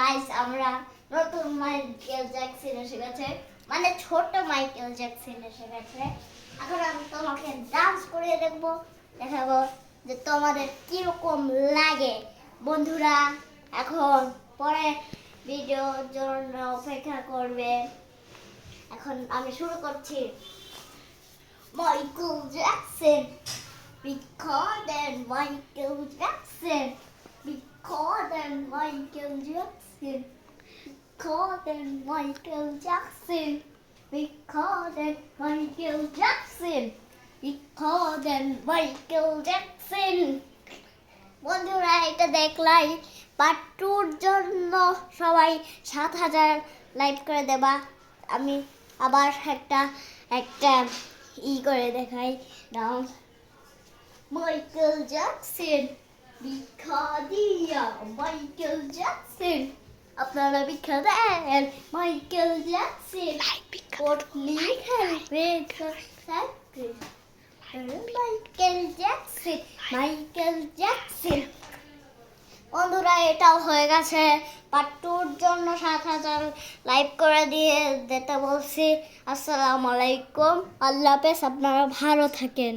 Guys আমরা নতুন Michael Jackson এসে গেছে, মানে ছোট মাইকেল জ্যাকসন এসে গেছে। এখন আমি তোমাকে ডান্স করে দেখাবো যে তোমাদের কিরকম লাগে। বন্ধুরা এখন পরে ভিডিওর জন্য অপেক্ষা করবে। এখন আমি শুরু করছি। Michael Jackson, because then Michael Jackson, because then Michael Jackson, because then Michael Jackson, because then Michael Jackson, because then Michael Jackson. বন্ধুরা এটা দেখলাই পার্ট 2-র জন্য সবাই 7,000 লাইক করে দেবা। আমি আবার একটা করে দেখাই dance. Michael Jackson, Michael Jackson, আপনারা বিখ্যাত Michael Jackson, Michael Jackson. বন্ধুরা এটাও হয়ে গেছে। পার্ট 2-র জন্য 7,000 লাইক করে দিয়ে যেতে বলছি। আসসালামু আলাইকুম, আল্লাহ হাফেজ, আপনারা ভালো থাকেন।